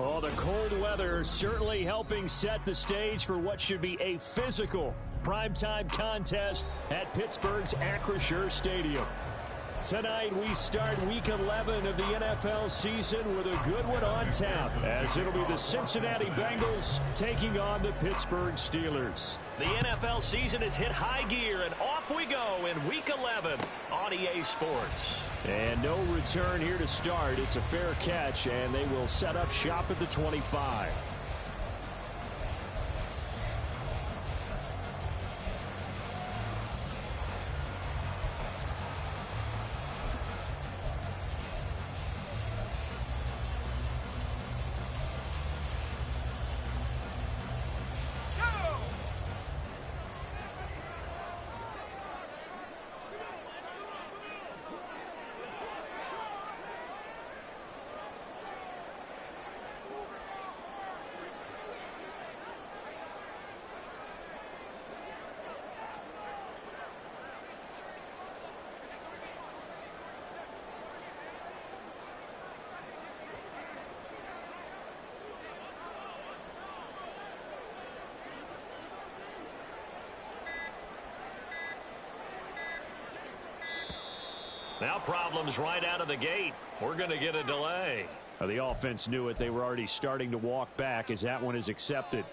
Oh, the cold weather certainly helping set the stage for what should be a physical primetime contest at Pittsburgh's Acrisure Stadium. Tonight, we start Week 11 of the NFL season with a good one on tap, as it'll be the Cincinnati Bengals taking on the Pittsburgh Steelers. The NFL season has hit high gear, and off we go in Week 11 on EA Sports. And no return here to start. It's a fair catch, and they will set up shop at the 25. Now problems right out of the gate. We're going to get a delay. The offense knew it. They were already starting to walk back as that one is accepted.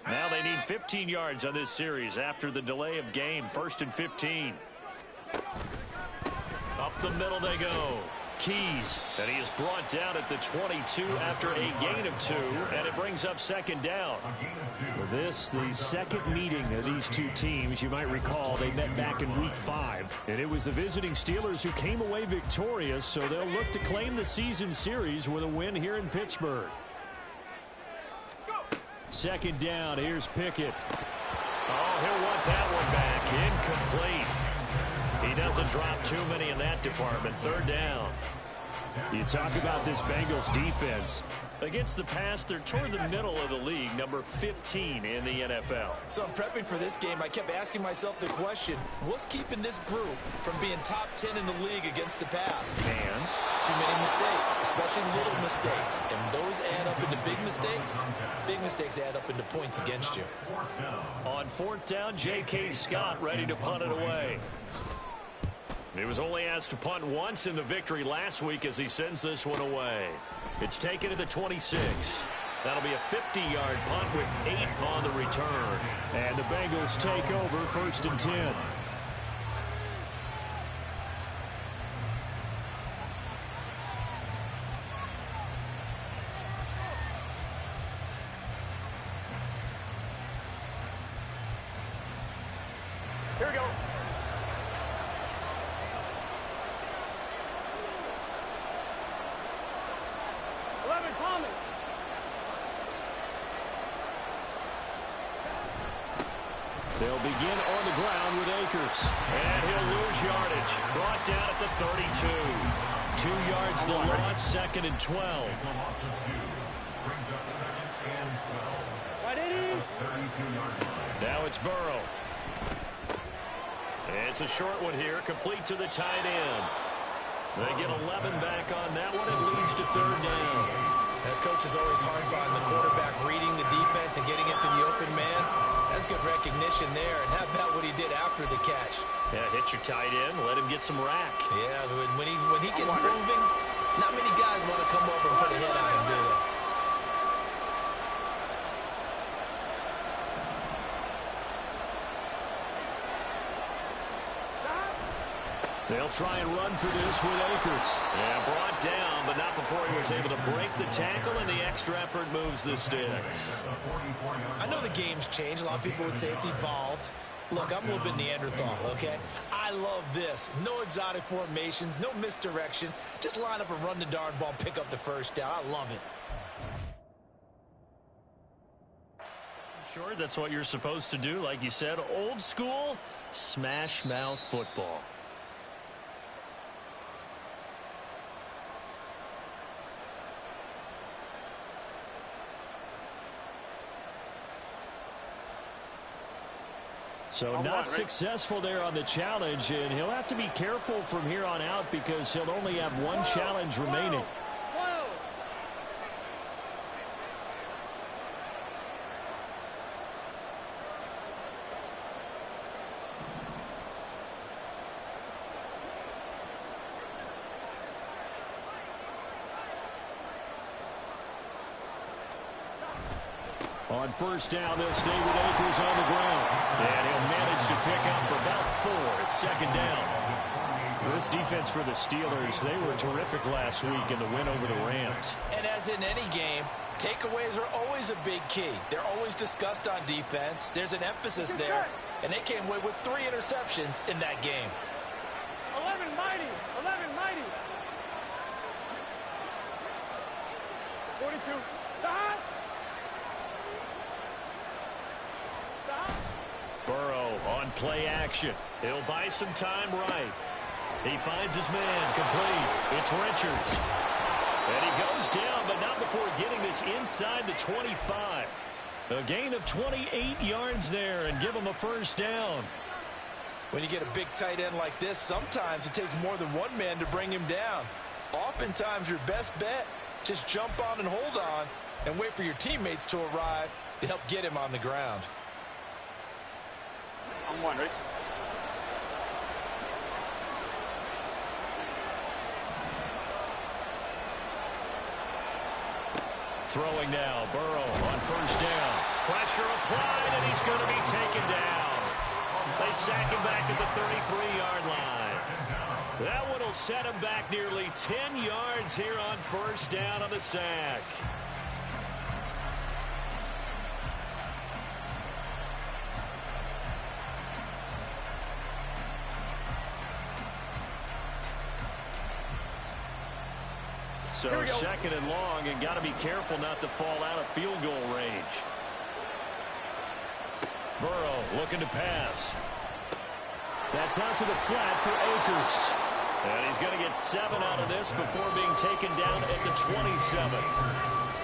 Now they need 15 yards on this series after the delay of game. 1st and 15. Up the middle they go. Keys, and he is brought down at the 22 after a gain of 2, and it brings up 2nd down. For this, the second meeting of these two teams, you might recall they met back in Week 5, and it was the visiting Steelers who came away victorious, so they'll look to claim the season series with a win here in Pittsburgh. 2nd down, here's Pickett. Oh, he'll want that one back. Incomplete. He doesn't drop too many in that department. 3rd down. You talk about this Bengals defense. Against the pass, they're toward the middle of the league, number 15 in the NFL. So I'm prepping for this game. I kept asking myself the question, what's keeping this group from being top 10 in the league against the pass? And too many mistakes, especially little mistakes. And those add up into big mistakes. Big mistakes add up into points against you. On 4th down, J.K. Scott ready to punt it away. He was only asked to punt once in the victory last week as he sends this one away. It's taken to the 26. That'll be a 50-yard punt with 8 on the return. And the Bengals take over 1st and 10. Here we go. They'll begin on the ground with Akers. And he'll lose yardage. Brought down at the 32. 2 yards the loss, 2nd and 12. Now it's Burrow. It's a short one here, complete to the tight end. They get 11 back on that one. It leads to 3rd down. That coach is always hard on the quarterback reading the defense and getting into the open man. That's good recognition there. And how about what he did after the catch? Yeah, hit your tight end, let him get some rack. Yeah, when he gets moving, not many guys want to come over and put a hit on him, do they? They'll try and run for this with Akers. Yeah, brought down, but not before he was able to break the tackle, and the extra effort moves the sticks. I know the game's changed. A lot of people would say it's evolved. Look, I'm a little bit Neanderthal, okay? I love this. No exotic formations, no misdirection. Just line up and run the darn ball, pick up the 1st down. I love it. Sure, that's what you're supposed to do. Like you said, old school, smash mouth football. So not successful there on the challenge, and he'll have to be careful from here on out because he'll only have one challenge remaining. on first down. They'll stay with Akers on the ground. And he'll manage to pick up about 4 at second down. This defense for the Steelers, they were terrific last week in the win over the Rams. And as in any game, takeaways are always a big key. They're always discussed on defense. There's an emphasis there. And they came away with 3 interceptions in that game. 11 mighty. 42. Stop. Burrow on play action. He'll buy some time right. He finds his man complete. It's Richards. And he goes down, but not before getting this inside the 25. A gain of 28 yards there and give him a first down. When you get a big tight end like this, sometimes it takes more than one man to bring him down. Oftentimes your best bet, just jump on and hold on and wait for your teammates to arrive to help get him on the ground. I'm one, right? Throwing now, Burrow on first down. Pressure applied, and he's going to be taken down. They sack him back at the 33-yard line. That one will set him back nearly 10 yards here on first down on the sack. So second and long, and got to be careful not to fall out of field goal range. Burrow looking to pass. That's out to the flat for Akers. And he's going to get 7 out of this before being taken down at the 27.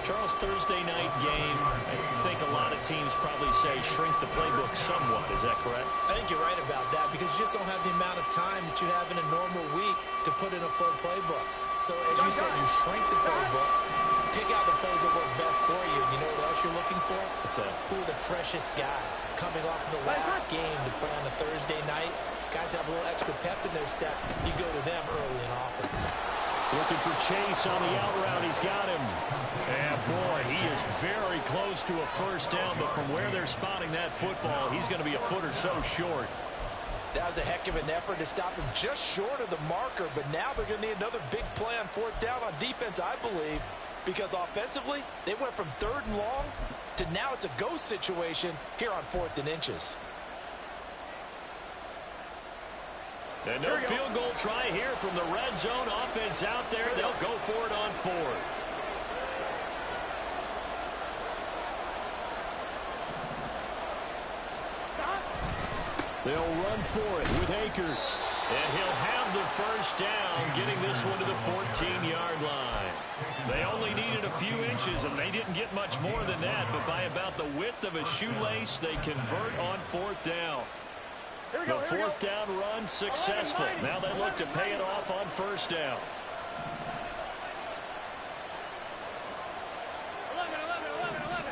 Charles, Thursday night game, I think a lot of teams probably say shrink the playbook somewhat. Is that correct? I think you're right about that because you just don't have the amount of time that you have in a normal week to put in a full playbook. So as you said, you shrink the playbook, pick out the plays that work best for you. You know what else you're looking for? Who are the freshest guys coming off of the last game to play on a Thursday night? Guys have a little extra pep in their step. You go to them early and often. Looking for Chase on the out route. He's got him. And boy, he is very close to a first down, but from where they're spotting that football, he's going to be a foot or so short. That was a heck of an effort to stop him just short of the marker, but now they're going to need another big play on fourth down on defense, I believe, because offensively, they went from 3rd and long to now it's a go situation here on 4th and inches. And no field goal try here from the red zone. Offense out there. They'll go for it on 4th. They'll run for it with Akers. And he'll have the first down, getting this one to the 14-yard line. They only needed a few inches, and they didn't get much more than that. But by about the width of a shoelace, they convert on 4th down. The 4th down run successful. Now they look to pay it off on first down. 11.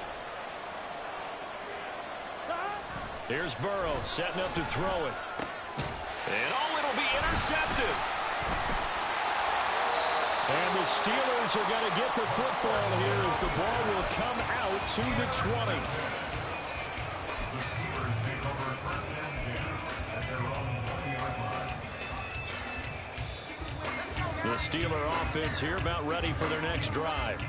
Here's Burrow setting up to throw it. And it'll be intercepted. And the Steelers are going to get the football here as the ball will come out to the 20. The Steeler offense here about ready for their next drive.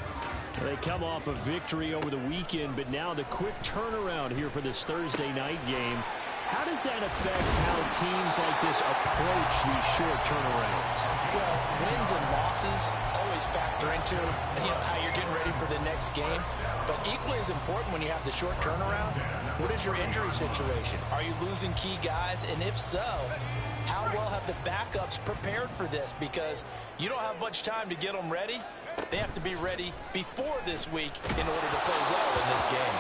They come off a victory over the weekend, but now the quick turnaround here for this Thursday night game. How does that affect how teams like this approach these short turnarounds? Well, wins and losses always factor into how you're getting ready for the next game. But equally as important when you have the short turnaround, what is your injury situation? Are you losing key guys? And if so, how well have the backups prepared for this? Because you don't have much time to get them ready. They have to be ready before this week in order to play well in this game.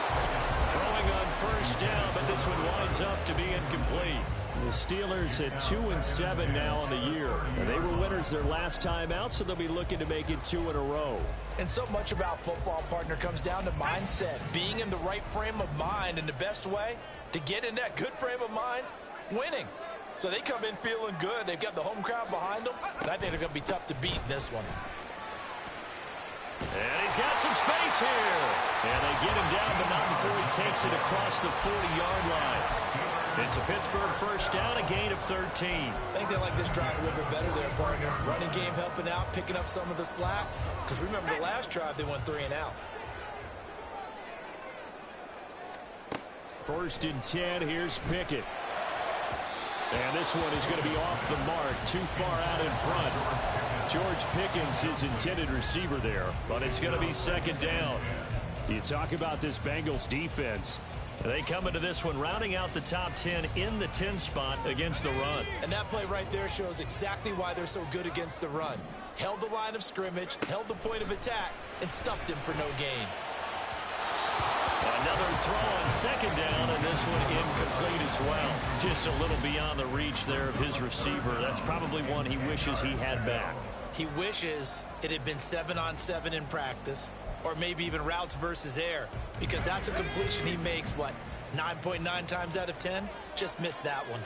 Throwing on first down, but this one winds up to be incomplete. The Steelers at 2-7 now on the year. They were winners their last time out, so they'll be looking to make it 2 in a row. And so much about football, partner, comes down to mindset. Being in the right frame of mind, and the best way to get in that good frame of mind, winning. So they come in feeling good. They've got the home crowd behind them. And I think they're going to be tough to beat in this one. And he's got some space here. And they get him down, but not before he takes it across the 40-yard line. It's a Pittsburgh first down, a gain of 13. I think they like this drive a little bit better there, partner. Running game helping out, picking up some of the slack. Because remember the last drive, they went 3 and out. First and 10, here's Pickett. And this one is going to be off the mark, too far out in front. George Pickens, his intended receiver there, but it's going to be second down. You talk about this Bengals defense. They come into this one rounding out the top 10 in the 10 spot against the run. And that play right there shows exactly why they're so good against the run. Held the line of scrimmage, held the point of attack, and stuffed him for no gain. Another throw on second down, and this one incomplete as well. Just a little beyond the reach there of his receiver. That's probably one he wishes he had back. He wishes it had been 7-on-7 in practice, or maybe even routes versus air, because that's a completion he makes, what, 9.9 times out of 10? Just missed that one.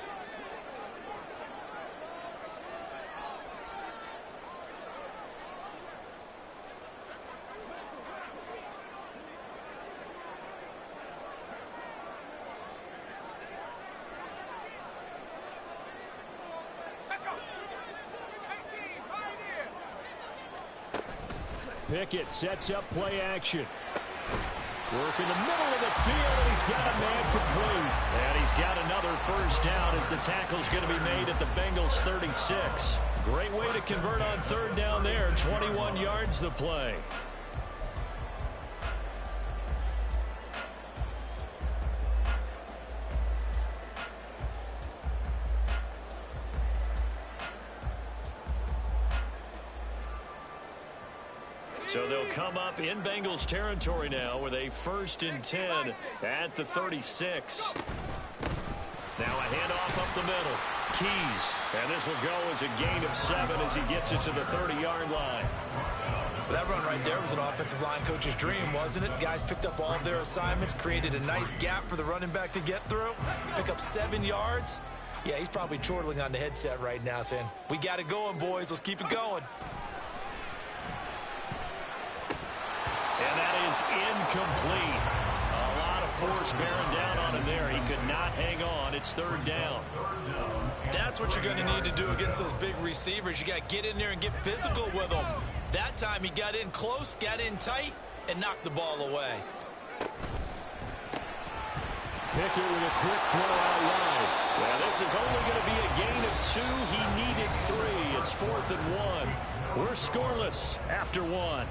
Pickett sets up play action. Work in the middle of the field, and he's got a man complete. And he's got another first down as the tackle's going to be made at the Bengals 36. Great way to convert on third down there. 21 yards the play. So they'll come up in Bengals territory now with a first and 10 at the 36. Now a handoff up the middle. Keys. And this will go as a gain of 7 as he gets it to the 30-yard line. That run right there was an offensive line coach's dream, wasn't it? Guys picked up all of their assignments, created a nice gap for the running back to get through, pick up 7 yards. Yeah, he's probably chortling on the headset right now saying, we got it going, boys. Let's keep it going. And that is incomplete. A lot of force bearing down on him there. He could not hang on. It's third down. That's what you're going to need to do against those big receivers. You got to get in there and get physical with them. That time he got in close, got in tight, and knocked the ball away. Pickett with a quick throw out wide. Well, this is only going to be a gain of 2. He needed 3. It's 4th and 1. We're scoreless after 1.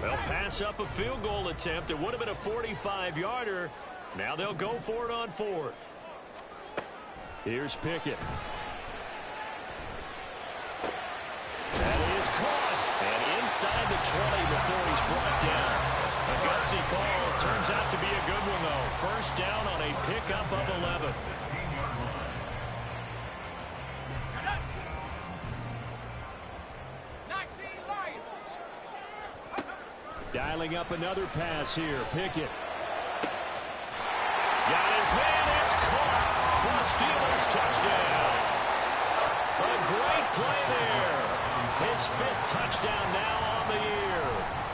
They'll pass up a field goal attempt. It would have been a 45-yarder. Now they'll go for it on 4th. Here's Pickett. That is caught. And inside the 20 before he's brought down. A gutsy call. Turns out to be a good one, though. First down on a pickup of 11. Dialing up another pass here. Pickett. Got his man. It's caught for a Steelers touchdown. A great play there. His 5th touchdown now on the year.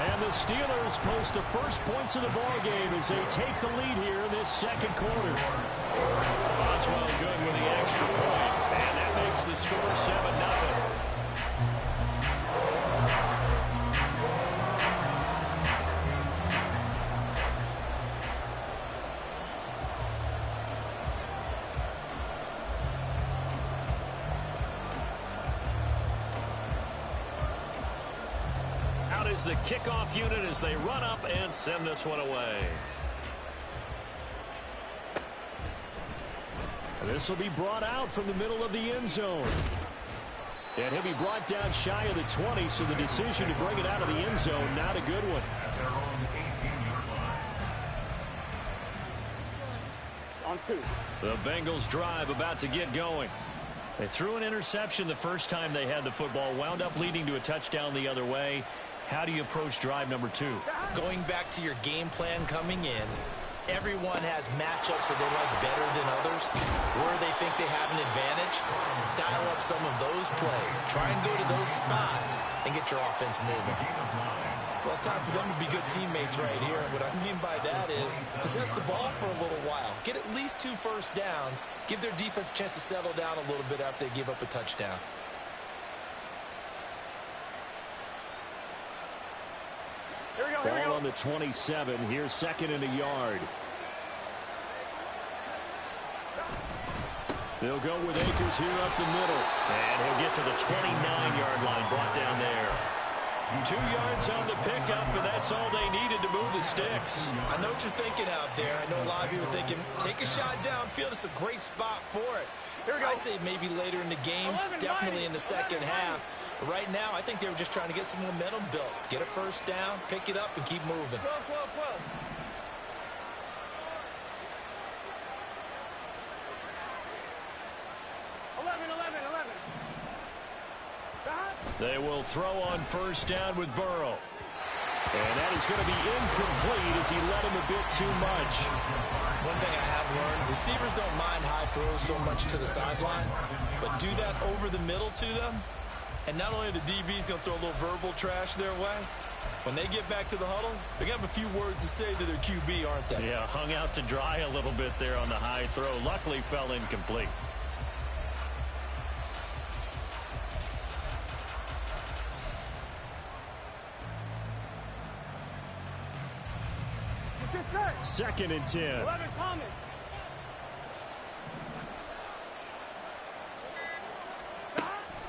And the Steelers post the first points of the ballgame as they take the lead here in this second quarter. Boswell good with the extra point. And that makes the score 7-0. The kickoff unit as they run up and send this one away. This will be brought out from the middle of the end zone. And he'll be brought down shy of the 20, so the decision to bring it out of the end zone, not a good one. On 2. The Bengals drive about to get going. They threw an interception the first time they had the football, wound up leading to a touchdown the other way. How do you approach drive number 2? Going back to your game plan coming in, everyone has matchups that they like better than others. Where they think they have an advantage, dial up some of those plays. Try and go to those spots and get your offense moving. Well, it's time for them to be good teammates right here. And what I mean by that is possess the ball for a little while. Get at least 2 first downs. Give their defense a chance to settle down a little bit after they give up a touchdown. Ball on the 27. Here's 2nd and a yard. They'll go with Akers here up the middle. And he'll get to the 29-yard line, brought down there. 2 yards on the pickup, and that's all they needed to move the sticks. I know what you're thinking out there. I know a lot of you are thinking, take a shot downfield. It's a great spot for it. I'd say maybe later in the game, definitely in the second half. But right now, I think they were just trying to get some momentum built. Get a first down, pick it up, and keep moving. 11. They will throw on first down with Burrow. And that is going to be incomplete as he led him a bit too much. One thing I have learned, receivers don't mind high throws so much to the sideline, but do that over the middle to them, and not only are the DBs going to throw a little verbal trash their way, when they get back to the huddle, they're going to have a few words to say to their QB, aren't they? Yeah, hung out to dry a little bit there on the high throw. Luckily fell incomplete. Second and 10. 11 coming.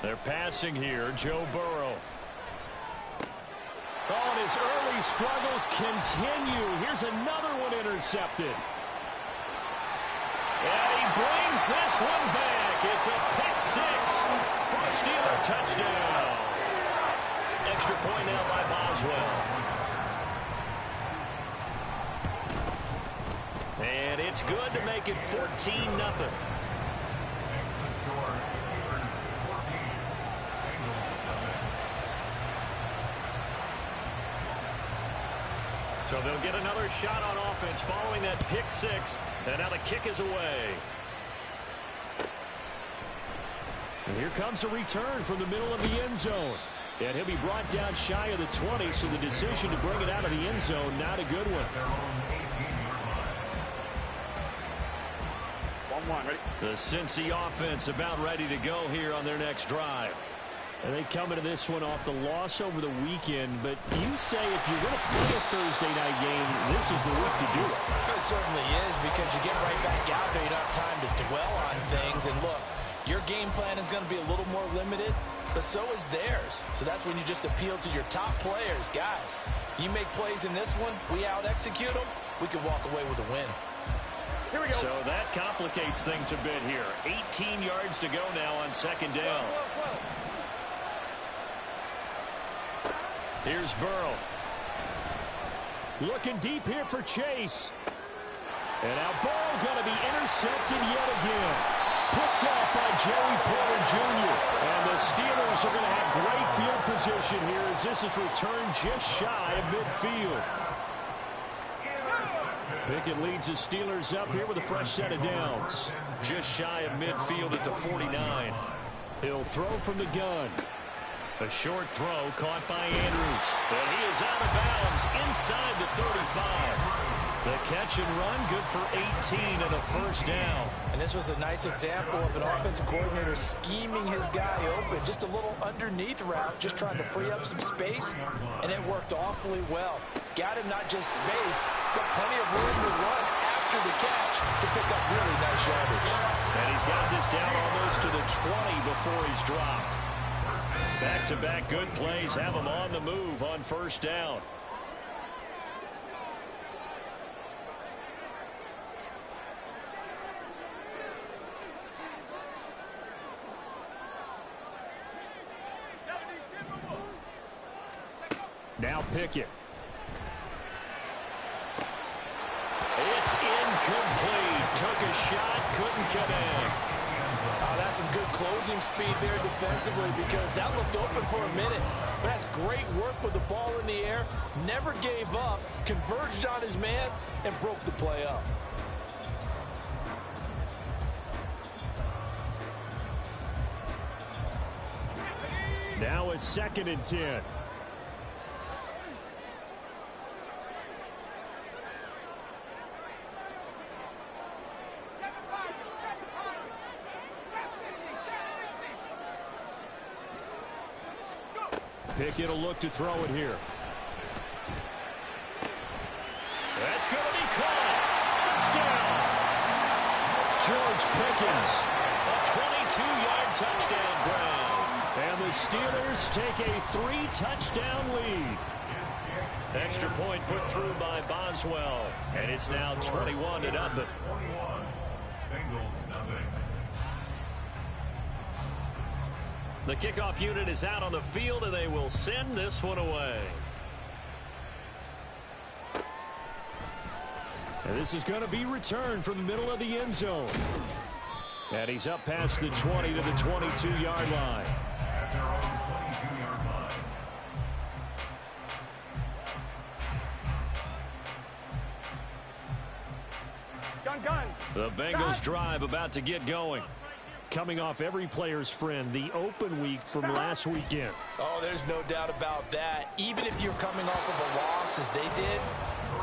They're passing here, Joe Burrow. Oh, and his early struggles continue. Here's another one intercepted. And he brings this one back. It's a pick 6 for a Steeler touchdown. Extra point now by Boswell. And it's good to make it 14-0. So they'll get another shot on offense following that pick 6. And now the kick is away. And here comes a return from the middle of the end zone. And he'll be brought down shy of the 20, so the decision to bring it out of the end zone, not a good one. Ready? The Cincy offense about ready to go here on their next drive. And they come into this one off the loss over the weekend, but you say if you're going to play a Thursday night game, this is the week to do it. It certainly is, because you get right back out there. You don't have time to dwell on things. And look, your game plan is going to be a little more limited, but so is theirs. So that's when you just appeal to your top players. Guys, you make plays in this one, we out-execute them, we can walk away with a win. Here we go. So that complicates things a bit here. 18 yards to go now on second down. Here's Burrow. Looking deep here for Chase. And now Burrow going to be intercepted yet again. Picked off by Joey Porter Jr. And the Steelers are going to have great field position here as this is returned just shy of midfield. Pickett leads the Steelers up here with a fresh set of downs. Just shy of midfield at the 49. He'll throw from the gun. A short throw caught by Andrews. And he is out of bounds inside the 35. The catch and run good for 18 and a first down. And this was a nice example of an offensive coordinator scheming his guy open. Just a little underneath route, just trying to free up some space. And it worked awfully well. Got him not just space, but plenty of room to run after the catch to pick up really nice yardage. And he's got this down almost to the 20 before he's dropped. Back-to-back good plays have him on the move on first down. Now Pickett. It's incomplete. Took a shot, couldn't connect. Oh, that's some good closing speed there defensively, because that looked open for a minute. But that's great work with the ball in the air. Never gave up, converged on his man, and broke the play up. Now a 2nd and 10. Pickett will look to throw it here. That's going to be caught. Touchdown. George Pickens. A 22-yard touchdown ground. And the Steelers take a 3-touchdown lead. Extra point put through by Boswell. And it's now 21-0. The kickoff unit is out on the field, and they will send this one away. And this is going to be returned from the middle of the end zone. And he's up past the 20 to the 22-yard line. Gun. The Bengals drive about to get going. Coming off every player's friend, the open week from last weekend. Oh, there's no doubt about that. Even if you're coming off of a loss as they did,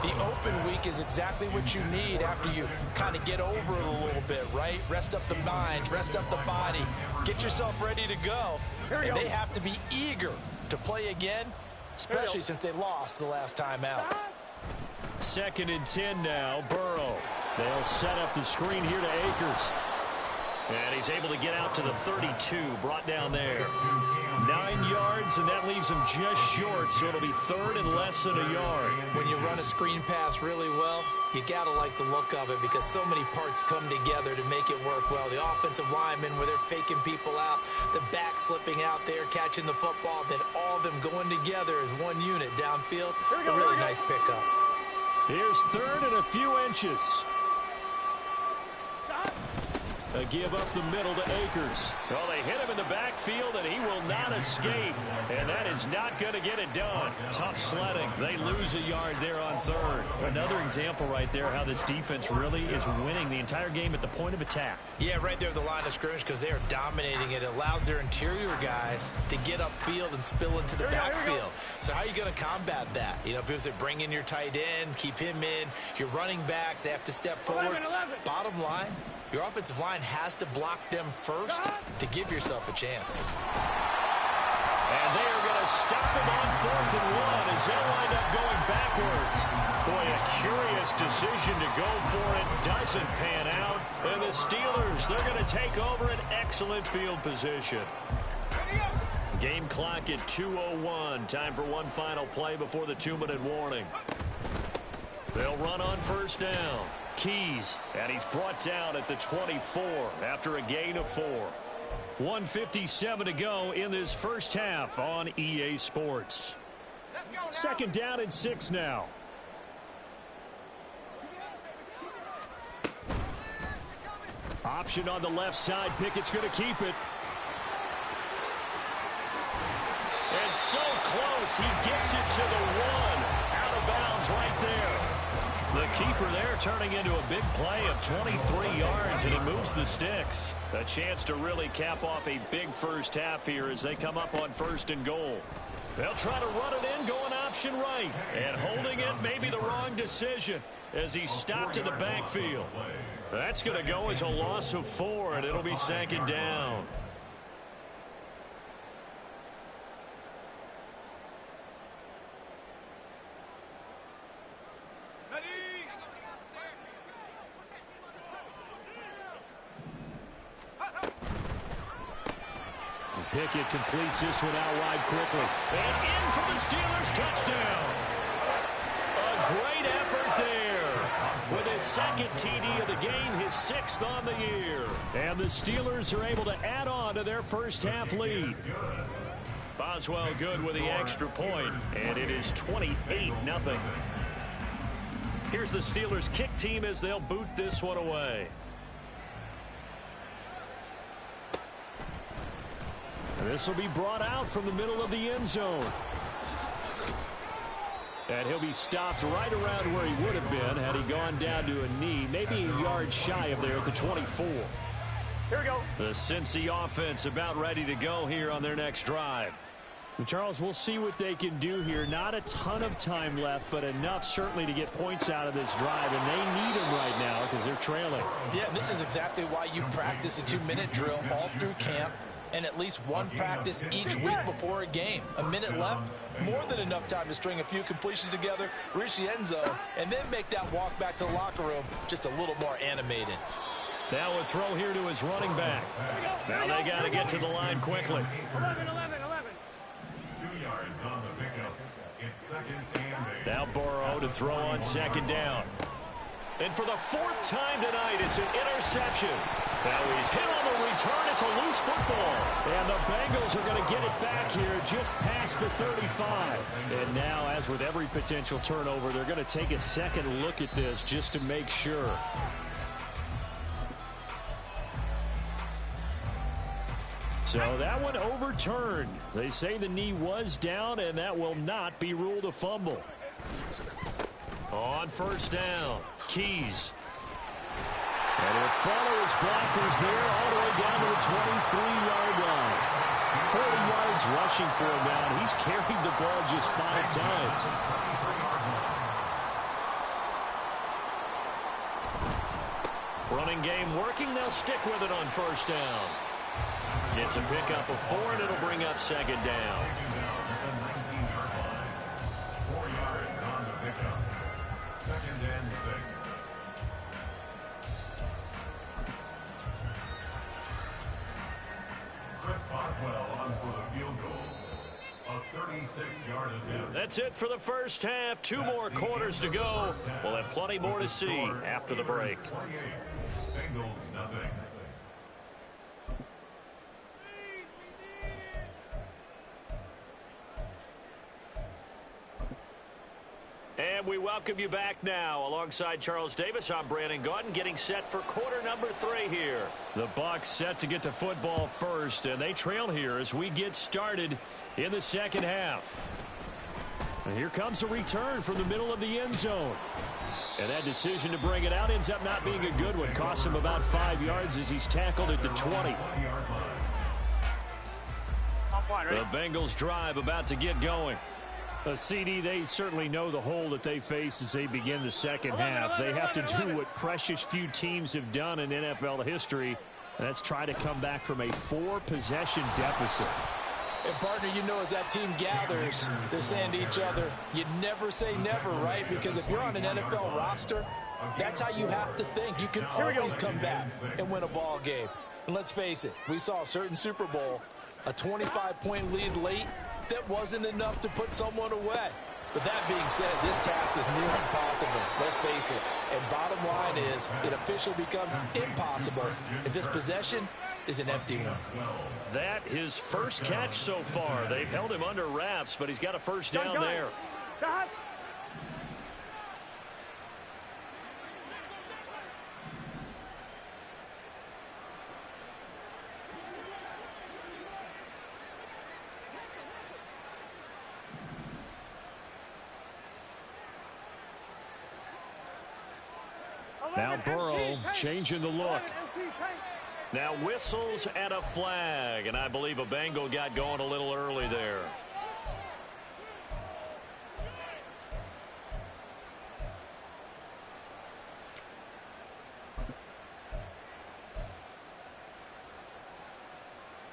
the open week is exactly what you need after you kind of get over it a little bit, right? Rest up the mind, rest up the body, get yourself ready to go. And they have to be eager to play again, especially since they lost the last time out. 2nd and 10 now, Burrow. They'll set up the screen here to Akers. And he's able to get out to the 32, brought down there. 9 yards, and that leaves him just short, so it'll be 3rd and less than a yard. When you run a screen pass really well, you got to like the look of it because so many parts come together to make it work well. The offensive linemen, where they're faking people out, the back slipping out there, catching the football, then all of them going together as one unit downfield. A really nice pickup. Here's 3rd and a few inches. A give up the middle to Akers. Well, they hit him in the backfield, and he will not escape. And that is not going to get it done. Tough sledding. They lose a yard there on 3rd. Another example right there how this defense really is winning the entire game at the point of attack. Yeah, right there at the line of scrimmage because they are dominating it. It allows their interior guys to get upfield and spill into the backfield. So how are you going to combat that? You know, because they bring in your tight end, keep him in. Your running backs, they have to step forward. 11. Bottom line, your offensive line has to block them first to give yourself a chance. And they are going to stop him on 4th and 1 as they'll wind up going backwards. Boy, a curious decision to go for it. Doesn't pan out. And the Steelers, they're going to take over an excellent field position. Game clock at 2:01. Time for one final play before the 2-minute warning. They'll run on 1st down. Keys, and he's brought down at the 24 after a gain of 4. 1:57 to go in this first half on EA Sports. 2nd down and 6 now. Option on the left side. Pickett's going to keep it. And so close, he gets it to the 1. Out of bounds right there. The keeper there turning into a big play of 23 yards, and it moves the sticks. A chance to really cap off a big first half here as they come up on 1st and goal. They'll try to run it in, going option right. And holding it may be the wrong decision as he stopped in the backfield. That's going to go as a loss of 4, and it'll be 2nd down. Pickett completes this one out wide quickly. And in for the Steelers touchdown. A great effort there. With his 2nd TD of the game, his 6th on the year. And the Steelers are able to add on to their first half lead. Boswell good with the extra point, and it is 28-0. Here's the Steelers kick team as they'll boot this one away. This will be brought out from the middle of the end zone. And he'll be stopped right around where he would have been had he gone down to a knee, maybe a yard shy of there at the 24. Here we go. The Cincy offense about ready to go here on their next drive. And Charles, we'll see what they can do here. Not a ton of time left, but enough certainly to get points out of this drive, and they need them right now because they're trailing. Yeah, this is exactly why you practice a 2-minute drill all through camp and at least one practice each week before a game. A minute left, more than enough time to string a few completions together, reach the end zone, and then make that walk back to the locker room just a little more animated. Now a throw here to his running back. Now they got to get to the line quickly. 11. 2 yards on the pickup. It's second and 8. Now Burrow to throw on second down. And for the 4th time tonight, it's an interception. Now he's hit on the return. It's a loose football. And the Bengals are going to get it back here just past the 35. And now, as with every potential turnover, they're going to take a second look at this just to make sure. So that one overturned. They say the knee was down, and that will not be ruled a fumble. On first down, Keys. And he'll follow his blockers there all the way down to the 23-yard line. 40 yards rushing for him now. He's carried the ball just 5 times. Running game working. They'll stick with it on first down. Gets a pickup of 4, and it'll bring up second down. 4 yards on the pickup. Second and 6. Chris Boswell on for the field goal. A 36-yard attempt. That's it for the first half. 2 more quarters to go. We'll have plenty more to see after the break. 28. Bengals nothing. And we welcome you back now. Alongside Charles Davis, I'm Brandon Gaudin, getting set for quarter number 3 here. The Bucs set to get the football first, and they trail here as we get started in the second half. And here comes a return from the middle of the end zone. And that decision to bring it out ends up not being a good one. Costs him about 5 yards as he's tackled at the 20. The Bengals drive about to get going. CD, they certainly know the hole that they face as they begin the second half. They have to do what precious few teams have done in NFL history, and that's try to come back from a 4-possession deficit. And, partner, you know, as that team gathers, they're saying to each other, you never say never, right? Because if you're on an NFL roster, that's how you have to think. You can always come back and win a ball game. And let's face it, we saw a certain Super Bowl, a 25-point lead late, that wasn't enough to put someone away. But that being said, this task is near impossible. Let's face it. And bottom line is, it officially becomes impossible if this possession is an empty one. That his first catch so far. They've held him under wraps, but he's got a first down there. Stop. Now Burrow changing the look. Now whistles and a flag, and I believe a Bengal got going a little early there.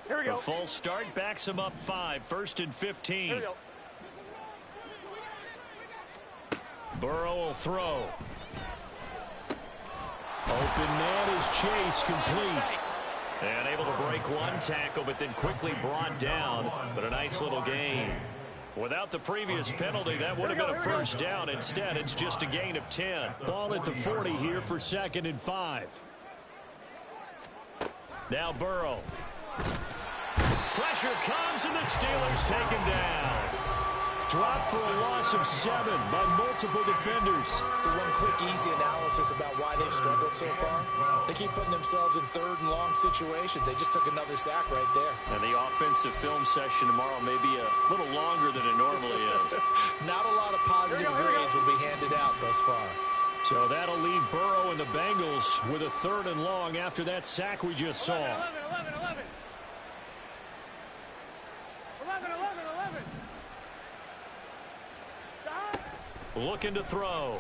Here we go. The false start backs him up 5, 1st and 15. Here we go. Burrow will throw. Open man is Chase, complete. And able to break one tackle, but then quickly brought down. But a nice little gain. Without the previous penalty, that would have been a first down. Instead, it's just a gain of 10. Ball at the 40 here for 2nd and 5. Now Burrow. Pressure comes, and the Steelers take him down. dropped for a loss of 7 by multiple defenders. So one quick, easy analysis about why they've struggled so far. They keep putting themselves in 3rd and long situations. They just took another sack right there. And the offensive film session tomorrow may be a little longer than it normally is. Not a lot of positive grades will be handed out thus far. So that'll leave Burrow and the Bengals with a 3rd and long after that sack we just saw. 11. Looking to throw.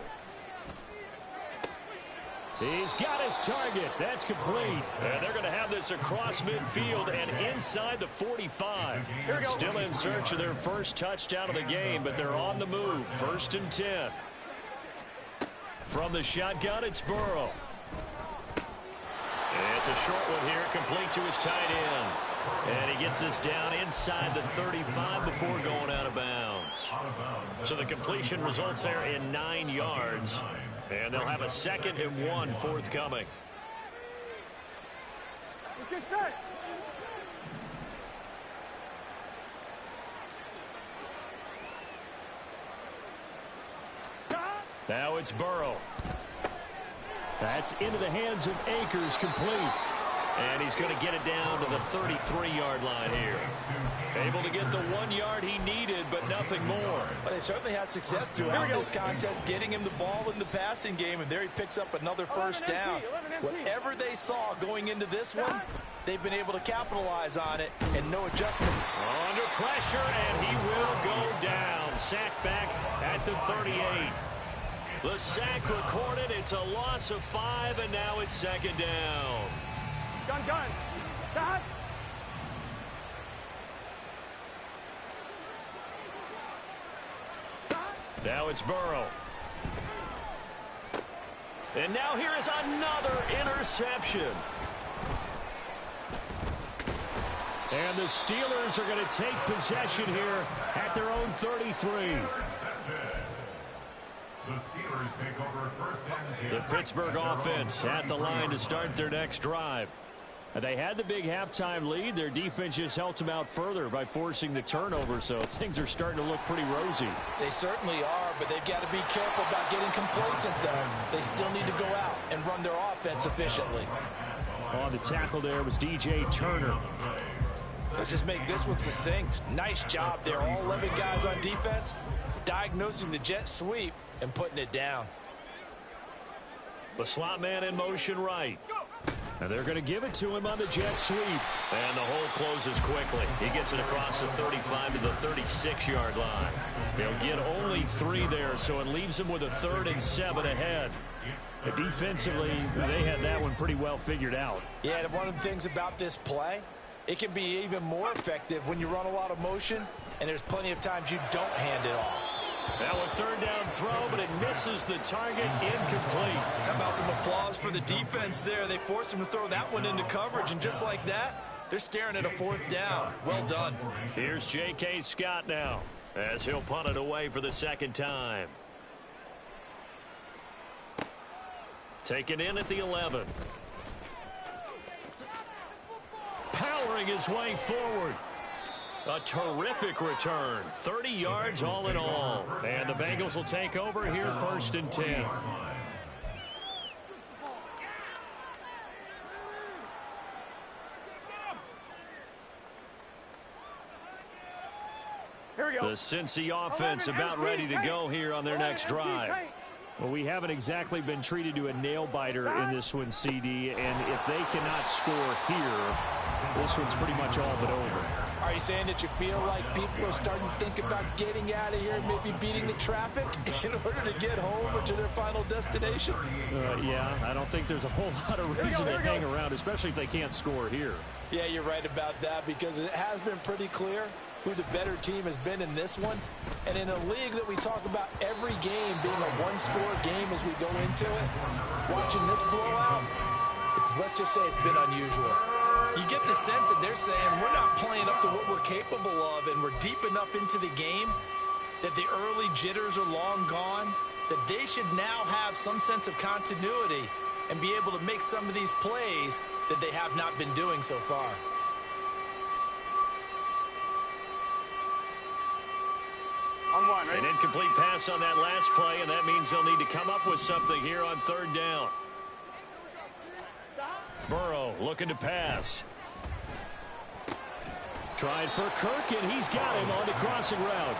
He's got his target. That's complete. And they're going to have this across midfield and inside the 45. Still in search of their first touchdown of the game, but they're on the move. 1st and 10. From the shotgun, it's Burrow. And it's a short one here, complete to his tight end. And he gets this down inside the 35 before going out of bounds. So the completion results there in 9 yards. And they'll have a 2nd and 1 forthcoming. Let's get set. Now it's Burrow. That's into the hands of Akers, complete. And he's going to get it down to the 33-yard line here. Able to get the 1 yard he needed, but nothing more. Well, they certainly had success throughout this contest, getting him the ball in the passing game, and there he picks up another first down. Whatever they saw going into this one, they've been able to capitalize on it, and no adjustment. Under pressure, and he will go down. Sack back at the 38. The sack recorded. It's a loss of 5, and now it's 2nd down. Gun. Stop. Now it's Burrow. And now here is another interception. And the Steelers are going to take possession here at their own 33. The Steelers take over 1st and 10. The Pittsburgh offense at the line to start their next drive. They had the big halftime lead. Their defense just helped them out further by forcing the turnover, so things are starting to look pretty rosy. They certainly are, but they've got to be careful about getting complacent, though. They still need to go out and run their offense efficiently. On the tackle there was DJ Turner. Let's just make this one succinct. Nice job there. All 11 guys on defense diagnosing the jet sweep and putting it down. The slot man in motion right. And they're going to give it to him on the jet sweep. And the hole closes quickly. He gets it across the 35 to the 36-yard line. They'll get only 3 there, so it leaves them with a 3rd and 7 ahead. Defensively, they had that one pretty well figured out. Yeah, and one of the things about this play, it can be even more effective when you run a lot of motion, and there's plenty of times you don't hand it off. Now a 3rd down throw, but it misses the target, incomplete. How about some applause for the defense there? They forced him to throw that one into coverage, and just like that, they're staring at a 4th down. Well done. Here's J.K. Scott now, as he'll punt it away for the 2nd time. Taken in at the 11. Powering his way forward. A terrific return. 30 yards all in all. And the Bengals will take over here 1st and 10. Here we go. The Cincy offense about ready to go here on their next drive. Well, we haven't exactly been treated to a nail-biter in this one, CD, and if they cannot score here, this one's pretty much all but over. Are you saying that you feel like people are starting to think about getting out of here and maybe beating the traffic in order to get home or to their final destination? Yeah, I don't think there's a whole lot of reason to hang around, especially if they can't score here. Yeah, you're right about that, because it has been pretty clear who the better team has been in this one. And in a league that we talk about every game being a one-score game as we go into it, watching this blowout, let's just say it's been unusual. You get the sense that they're saying we're not playing up to what we're capable of, and we're deep enough into the game that the early jitters are long gone, that they should now have some sense of continuity and be able to make some of these plays that they have not been doing so far. On On one, ready? An incomplete pass on that last play, and that means they'll need to come up with something here on third down. Burrow looking to pass. Trying for Kirk, and he's got him on the crossing route.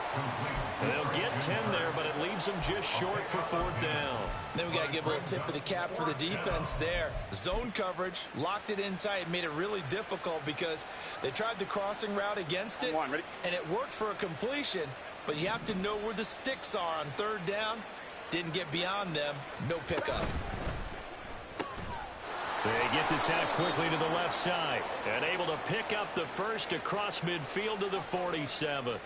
They'll get 10 there, but it leaves them just short for fourth down. Then we got to give a little tip of the cap for the defense there. Zone coverage, locked it in tight, made it really difficult because they tried the crossing route against it, and it worked for a completion, but you have to know where the sticks are on third down. Didn't get beyond them, no pickup. They get this out quickly to the left side. And able to pick up the first across midfield to the 47.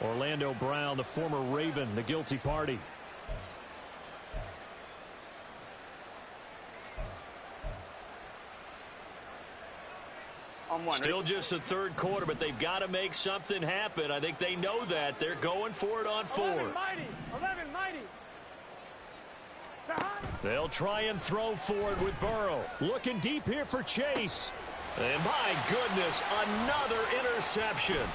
Orlando Brown, the former Raven, the guilty party. On one, Still ready? just the third quarter, but they've got to make something happen. I think they know that. They're going for it on 11, fourth. mighty. 11, mighty. They'll try and throw forward with Burrow. Looking deep here for Chase. And my goodness, another interception.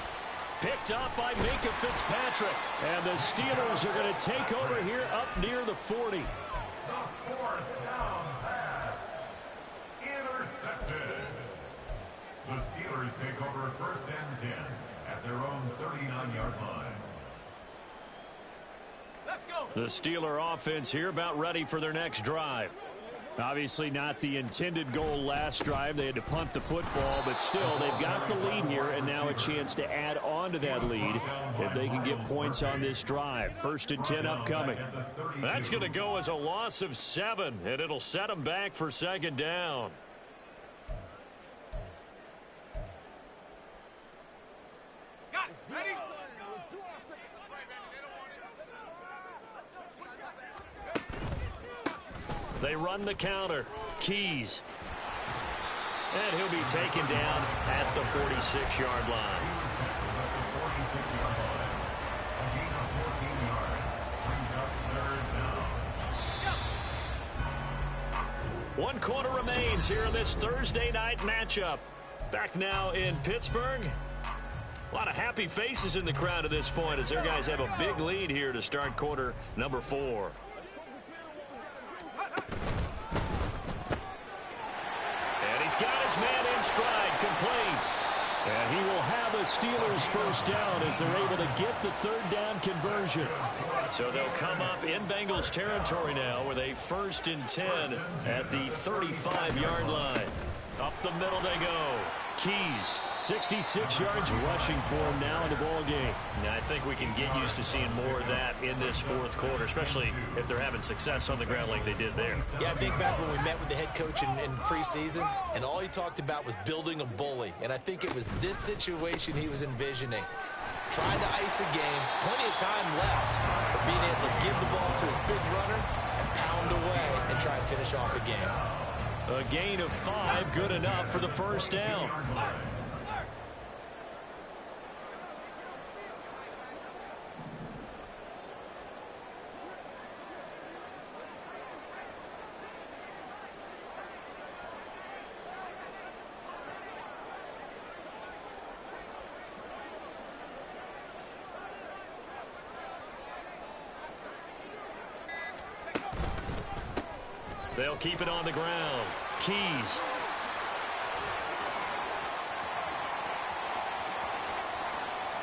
Picked up by Minkah Fitzpatrick. And the Steelers are going to take over here up near the 40. The fourth down pass. Intercepted. The Steelers take over first and 10 at their own 39-yard line. Let's go. The Steeler offense here about ready for their next drive. Obviously not the intended goal last drive. They had to punt the football, but still they've got the lead here and now a chance to add on to that lead if they can get points on this drive. First and 10 upcoming. That's going to go as a loss of 7, and it'll set them back for second down. Got it. Ready? They run the counter. Keys. And he'll be taken down at the 46-yard line. One quarter remains here in this Thursday night matchup. Back now in Pittsburgh. A lot of happy faces in the crowd at this point as their guys have a big lead here to start quarter number 4. And he's got his man in stride, complete. And he will have the Steelers first down as they're able to get the third down conversion. So they'll come up in Bengals territory now with a first and 10 at the 35-yard line. Up the middle they go. Keys. 66 yards rushing for him now in the ball game. Now, I think we can get used to seeing more of that in this fourth quarter, especially if they're having success on the ground like they did there. Yeah, I think back when we met with the head coach in preseason, and all he talked about was building a bully. And I think it was this situation he was envisioning. Trying to ice a game, plenty of time left, but being able to give the ball to his big runner and pound away and try and finish off a game. A gain of 5, good enough for the first down. They'll keep it on the ground. Keys.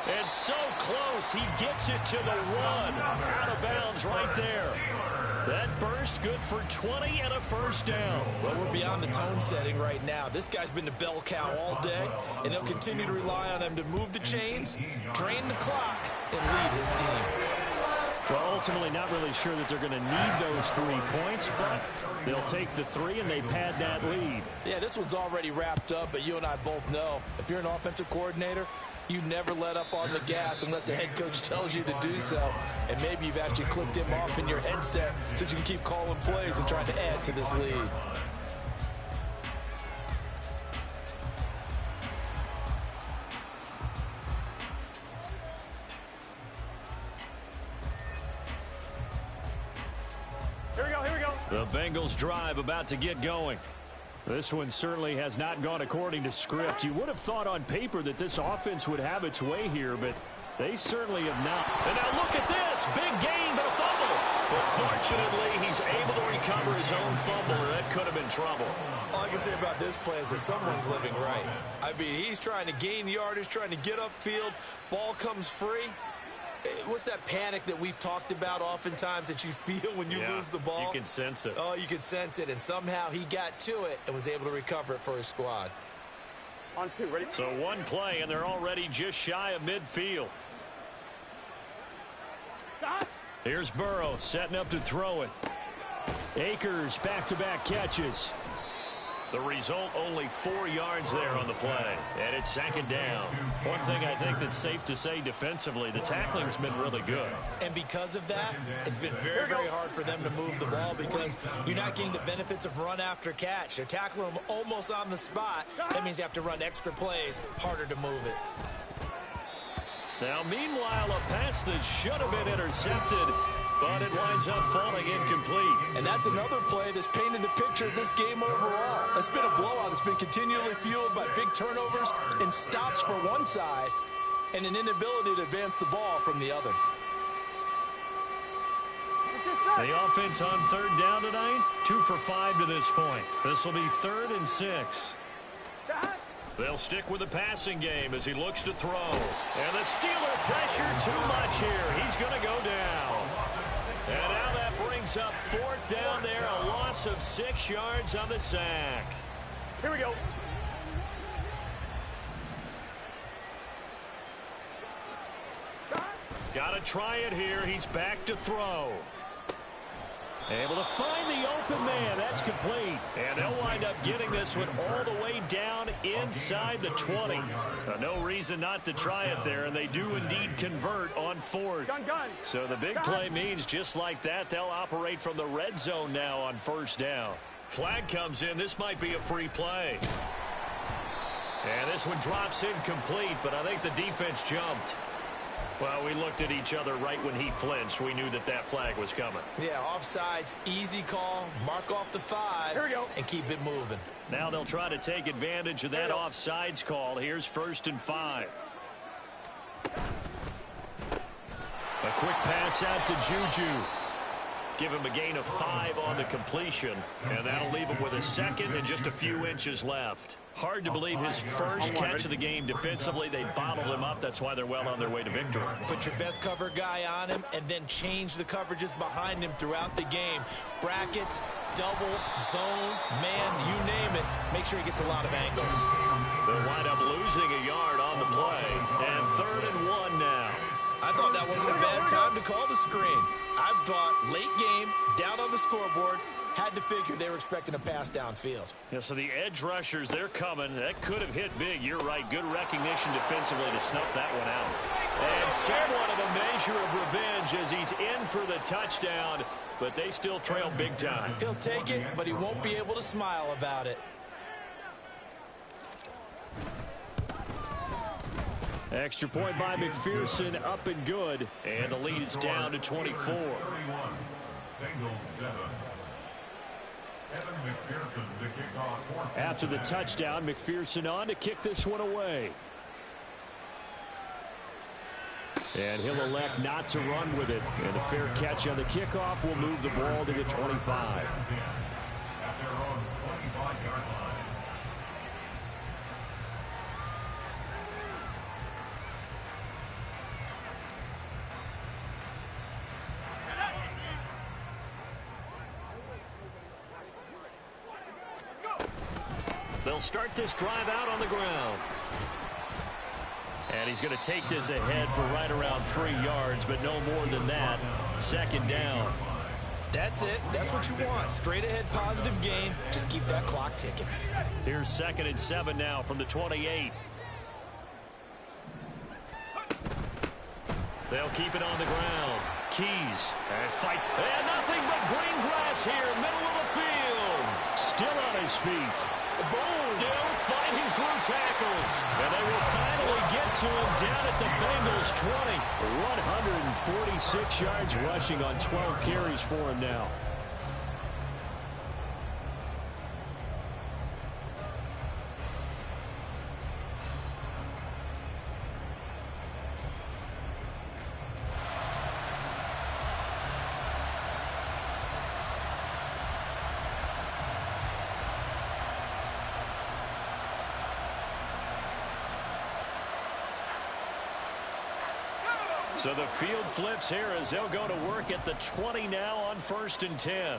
It's so close. He gets it to the 1. Out of bounds right there. That burst good for 20 and a first down. Well, we're beyond the tone setting right now. This guy's been the bell cow all day, and they'll continue to rely on him to move the chains, drain the clock, and lead his team. Well, ultimately not really sure that they're going to need those 3 points, but they'll take the 3 and they pad that lead. Yeah, this one's already wrapped up, but you and I both know if you're an offensive coordinator, you never let up on the gas unless the head coach tells you to do so. And maybe you've actually clicked him off in your headset so you can keep calling plays and trying to add to this lead. Here we go, here we go. The Bengals drive about to get going. This one certainly has not gone according to script. You would have thought on paper that this offense would have its way here, but they certainly have not. And now look at this. Big gain, but a fumble. But fortunately, he's able to recover his own fumble, or that could have been trouble. All I can say about this play is that someone's living right. I mean, he's trying to gain yardage, trying to get upfield. Ball comes free. What's that panic that we've talked about oftentimes that you feel when you lose the ball? You can sense it. Oh, you can sense it, and somehow he got to it and was able to recover it for his squad. On 2, ready? So one play, and they're already just shy of midfield. Stop. Here's Burrow setting up to throw it. Akers back-to-back catches. The result, only 4 yards there on the play. And it's 2nd down. One thing I think that's safe to say defensively, the tackling's been really good. And because of that, it's been very, very hard for them to move the ball because you're not getting the benefits of run after catch. They're tackling them almost on the spot. That means you have to run extra plays, harder to move it. Now, meanwhile, a pass that should have been intercepted, but it winds up falling incomplete. And that's another play that's painted the picture of this game overall. It's been a blowout. It's been continually fueled by big turnovers and stops for one side and an inability to advance the ball from the other. The offense on 3rd down tonight, 2 for 5 to this point. This will be 3rd and 6. They'll stick with the passing game as he looks to throw. And the Steeler pressure too much here. He's going to go down. And now that brings up 4th down there, a loss of 6 yards on the sack. Here we go. Got to try it here. He's back to throw. Able to find the open man. That's complete. And they'll wind up getting this one all the way down inside the 20. No reason not to try it there, and they do indeed convert on 4th. Gun. So the big play means just like that, they'll operate from the red zone now on 1st down. Flag comes in. This might be a free play. And this one drops incomplete, but I think the defense jumped. Well, we looked at each other right when he flinched. We knew that that flag was coming. Yeah, offsides, easy call, mark off the 5, Here we go. and keep it moving. Now they'll try to take advantage of that offsides call. Here's 1st and 5. A quick pass out to Juju. Give him a gain of 5 on the completion, and that'll leave him with a 2nd and just a few inches left. Hard to believe his first catch of the game defensively. They bottled him up. That's why they're well on their way to victory. Put your best cover guy on him and then change the coverages behind him throughout the game. Brackets, double, zone, man, you name it. Make sure he gets a lot of angles. They'll wind up losing a yard on the play. And 3rd and 1 now. I thought that wasn't a bad time to call the screen. I thought late game, down on the scoreboard, had to figure they were expecting a pass downfield. Yeah, so the edge rushers, they're coming. That could have hit big. You're right. Good recognition defensively to snuff that one out. And somewhat of a measure of revenge as he's in for the touchdown, but they still trail big time. He'll take it, but he won't be able to smile about it. Extra point by McPherson, up and good. And the lead is down to 24. After the touchdown, McPherson on to kick this one away. And he'll elect not to run with it. And a fair catch on the kickoff will move the ball to the 25. They'll start this drive out on the ground. And he's going to take this ahead for right around 3 yards, but no more than that. 2nd down. That's it. That's what you want. Straight ahead positive gain. Just keep that clock ticking. Here's 2nd and 7 now from the 28. They'll keep it on the ground. Keys and fight. And nothing but green grass here, middle of the field. Still on his feet. Boom! Still fighting through tackles. And they will finally get to him down at the Bengals 20. 146 yards rushing on 12 carries for him now. So the field flips here as they'll go to work at the 20 now on 1st and 10.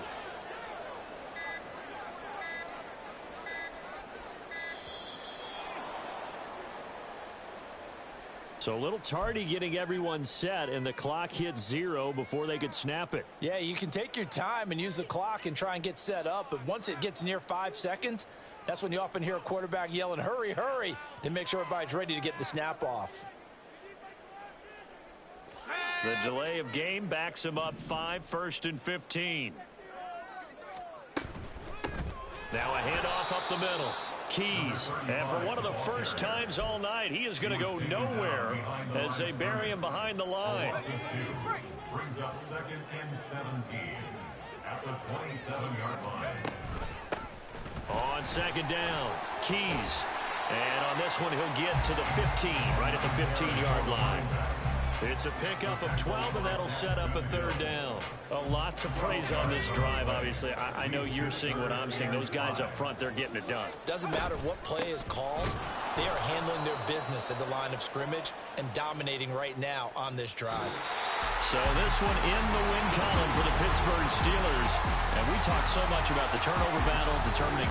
So a little tardy getting everyone set, and the clock hit 0 before they could snap it. Yeah, you can take your time and use the clock and try and get set up, but once it gets near 5 seconds, that's when you often hear a quarterback yelling, hurry, hurry, to make sure everybody's ready to get the snap off. The delay of game backs him up 5, 1st and 15. Now a handoff up the middle. Keys, and for one of the first times all night, he is going to go nowhere as they bury him behind the line. Brings up 2nd and 17 at the 27-yard line. On 2nd down, Keys. And on this one, he'll get to the 15, right at the 15-yard line. It's a pickup of 12, and that'll set up a 3rd down. A lot to praise on this drive, obviously. I know you're seeing what I'm seeing. Those guys up front, they're getting it done. Doesn't matter what play is called. They are handling their business at the line of scrimmage and dominating right now on this drive. So this one in the win column for the Pittsburgh Steelers. And we talked so much about the turnover battle, determining